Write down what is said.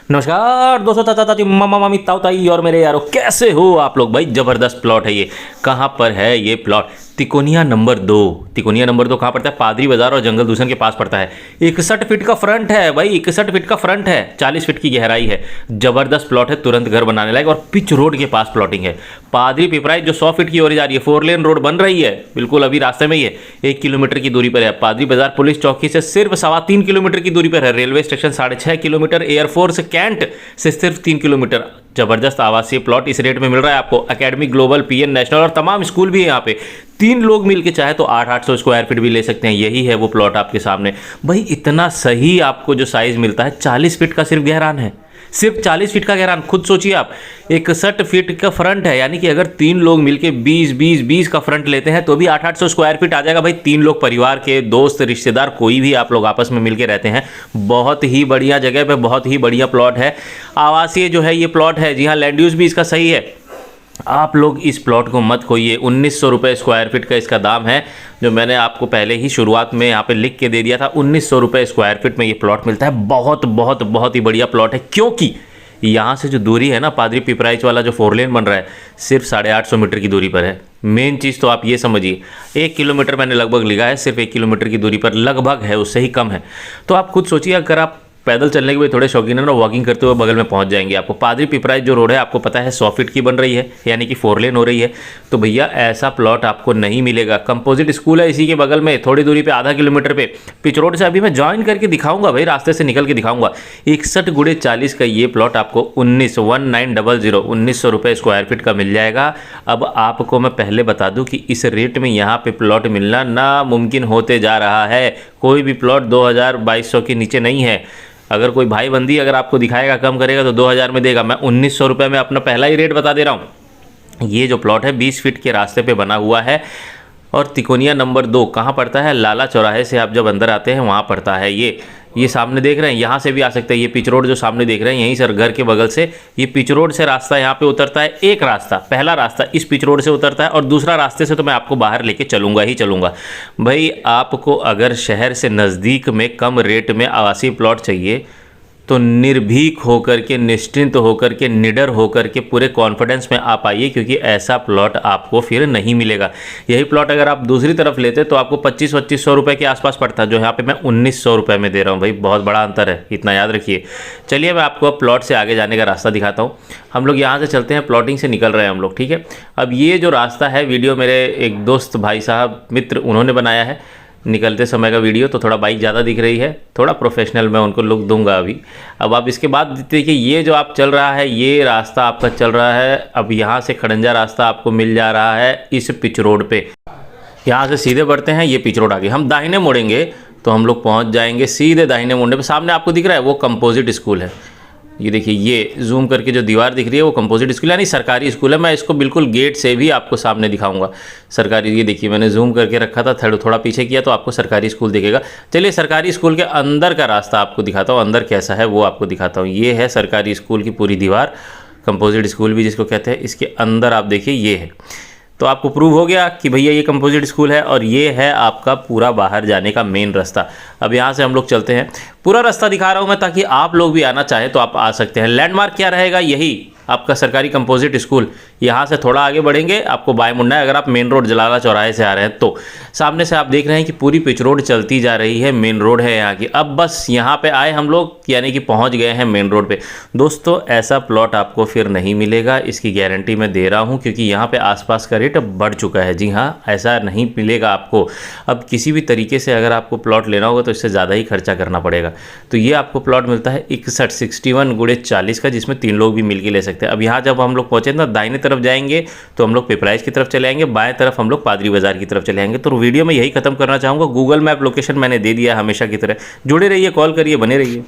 नमस्कार दोस्तों, ताता ताती मामा मामी ताऊ ताई और मेरे यारो, कैसे हो आप लोग। भाई ज़बरदस्त प्लॉट है ये। कहाँ पर है ये plot? Tikonia number 2। Tikonia number 2 कहाँ पड़ता है? पादरी बाजार और जंगल दूसर के पास पड़ता है। 61 फीट का फ्रंट है भाई, 61 फीट का फ्रंट है, 40 फीट की गहराई है। ज़बरदस्त प्लॉट है, तुरंत घर बनाने लायक और पिच रोड के पास प्लॉटिंग है। पादरी पिपराइच जो 100 फीट की ओर जा रही है, 4 लेन रोड बन रही है, बिल्कुल अभी रास्ते में ही है। 1 किलोमीटर की दूरी पर है। पादरी बाजार पुलिस चौकी से सिर्फ 3.25 किलोमीटर की दूरी पर है। Railway station 6.5 kilometre, air force cantt से सिर्फ 3 किलोमीटर। जबरदस्त आवासीय प्लॉट इस रेट में मिल रहा है आपको। एकेडमी, ग्लोबल, पीएन नेशनल और तमाम स्कूल भी है यहाँ पे। 3 लोग मिलके चाहे तो 800 स्क्वायर फीट भी ले सकते हैं। यही है वो प्लॉट आपके सामने। भाई इतना सही आपको जो साइज मिलता है, 40 फीट का सिर्फ गहरान है, सिर्फ 40 फीट का गहरान। खुद सोचिए आप, 61 फीट का फ्रंट है, यानी कि अगर 3 लोग मिलके 20 का फ्रंट लेते हैं तो भी 800 स्क्वायर फीट आ जाएगा। भाई 3 लोग परिवार के, दोस्त, रिश्तेदार, कोई भी आप लोग आपस में मिलके रहते हैं। बहुत ही बढ़िया जगह पे बहुत ही बढ़िया प्लॉट है। आवासीय जो है ये प्लॉट है। जी हाँ, लैंड यूज भी इसका सही है। आप लोग इस प्लॉट को मत खोइए। 1900 रुपये स्क्वायर फीट का इसका दाम है, जो मैंने आपको पहले ही शुरुआत में यहाँ पे लिख के दे दिया था। 1900 रुपये स्क्वायर फीट में ये प्लॉट मिलता है। बहुत ही बढ़िया प्लॉट है, क्योंकि यहाँ से जो दूरी है ना, पादरी पिपराइच वाला जो 4 लेन बन रहा है, सिर्फ 850 मीटर की दूरी पर है। मेन चीज़ तो आप ये समझिए, 1 किलोमीटर मैंने लगभग लिखा है, सिर्फ 1 किलोमीटर की दूरी पर लगभग है, उससे ही कम है। तो आप खुद सोचिए, अगर आप पैदल चलने के भी थोड़े शौकीन है ना, वॉकिंग करते हुए बगल में पहुंच जाएंगे। आपको पादरी पिपराइच जो रोड है आपको पता है 100 फीट की बन रही है, यानी कि 4 लेन हो रही है। तो भैया ऐसा प्लॉट आपको नहीं मिलेगा। कंपोजिट स्कूल है इसी के बगल में, थोड़ी दूरी पे, आधा किलोमीटर पे। पिच रोड से अभी मैं ज्वाइन करके दिखाऊंगा भाई, रास्ते से निकल के दिखाऊंगा। 61x40 का ये प्लॉट आपको 1900 रुपये स्क्वायर फीट का मिल जाएगा। अब आपको मैं पहले बता दूं कि इस रेट में यहाँ पे प्लॉट मिलना नामुमकिन होते जा रहा है। कोई भी प्लॉट 2200 के नीचे नहीं है। अगर कोई भाई बंदी अगर आपको दिखाएगा, कम करेगा तो 2000 में देगा। मैं 1900 रुपये में अपना पहला ही रेट बता दे रहा हूँ। ये जो प्लॉट है 20 फीट के रास्ते पे बना हुआ है और तिकोनिया नंबर 2 कहाँ पड़ता है? लाला चौराहे से आप जब अंदर आते हैं वहाँ पड़ता है। ये सामने देख रहे हैं, यहाँ से भी आ सकते हैं। ये पिच रोड जो सामने देख रहे हैं, यहीं सर घर के बगल से ये पिच रोड से रास्ता यहाँ पे उतरता है। एक रास्ता, पहला रास्ता इस पिच रोड से उतरता है और दूसरा रास्ते से तो मैं आपको बाहर लेके चलूँगा ही चलूँगा। भाई आपको अगर शहर से नज़दीक में कम रेट में आवासीय प्लॉट चाहिए तो निर्भीक होकर के, निश्चिंत होकर के, निडर होकर के, पूरे कॉन्फिडेंस में आप आइए, क्योंकि ऐसा प्लॉट आपको फिर नहीं मिलेगा। यही प्लॉट अगर आप दूसरी तरफ लेते तो आपको 2500 रुपये के आसपास पड़ता, जो यहाँ पे मैं 1900 रुपये में दे रहा हूँ। भाई बहुत बड़ा अंतर है, इतना याद रखिए। चलिए मैं आपको अब प्लॉट से आगे जाने का रास्ता दिखाता हूँ। हम लोग यहाँ से चलते हैं, प्लॉटिंग से निकल रहे हैं हम लोग, ठीक है। अब ये जो रास्ता है, वीडियो मेरे एक दोस्त भाई साहब मित्र उन्होंने बनाया है। निकलते समय का वीडियो तो थोड़ा बाइक ज़्यादा दिख रही है, थोड़ा प्रोफेशनल मैं उनको लुक दूंगा अभी। अब आप इसके बाद देखिए, ये जो आप चल रहा है, ये रास्ता आपका चल रहा है। अब यहाँ से खड़ंजा रास्ता आपको मिल जा रहा है इस पिच रोड पे। यहाँ से सीधे बढ़ते हैं, ये पिच रोड आगे हम दाहिने मुड़ेंगे तो हम लोग पहुँच जाएंगे सीधे दाहिने मुड़ने पर। सामने आपको दिख रहा है वो कंपोजिट स्कूल है। ये देखिए, ये जूम करके जो दीवार दिख रही है वो कंपोजिट स्कूल यानी सरकारी स्कूल है। मैं इसको बिल्कुल गेट से भी आपको सामने दिखाऊंगा सरकारी। ये देखिए, मैंने जूम करके रखा था, थोड़ा पीछे किया तो आपको सरकारी स्कूल दिखेगा। चलिए सरकारी स्कूल के अंदर का रास्ता आपको दिखाता हूँ, अंदर कैसा है वो आपको दिखाता हूँ। ये है सरकारी स्कूल की पूरी दीवार, कंपोजिट स्कूल भी जिसको कहते हैं। इसके अंदर आप देखिए ये है, तो आपको प्रूव हो गया कि भैया ये कंपोजिट स्कूल है और ये है आपका पूरा बाहर जाने का मेन रास्ता। अब यहाँ से हम लोग चलते हैं, पूरा रास्ता दिखा रहा हूँ मैं ताकि आप लोग भी आना चाहें तो आप आ सकते हैं। लैंडमार्क क्या रहेगा? यही आपका सरकारी कंपोजिट स्कूल। यहाँ से थोड़ा आगे बढ़ेंगे, आपको बाएं मुड़ना है। अगर आप मेन रोड जलाला चौराहे से आ रहे हैं तो सामने से आप देख रहे हैं कि पूरी पिच रोड चलती जा रही है, मेन रोड है यहाँ की। अब बस यहाँ पे आए हम लोग, यानी कि पहुँच गए हैं मेन रोड पे। दोस्तों ऐसा प्लॉट आपको फिर नहीं मिलेगा, इसकी गारंटी मैं दे रहा हूँ, क्योंकि यहाँ पे आसपास का रेट बढ़ चुका है। जी हाँ, ऐसा नहीं मिलेगा आपको। अब किसी भी तरीके से अगर आपको प्लॉट लेना होगा तो इससे ज़्यादा ही खर्चा करना पड़ेगा। तो ये आपको प्लॉट मिलता है 61x40 का, जिसमें 3 लोग भी मिलकर ले सकते हैं। अब यहाँ जब हम लोग पहुँचे ना, दाहिने तरफ जाएंगे तो हम लोग पिपराइच की तरफ चले आएंगे, बाएं तरफ हम लोग पादरी बाजार की तरफ चले आएंगे। तो वीडियो में यही खत्म करना चाहूँगा। गूगल मैप लोकेशन मैंने दे दिया हमेशा की तरह। जुड़े रहिए, कॉल करिए, बने रहिए।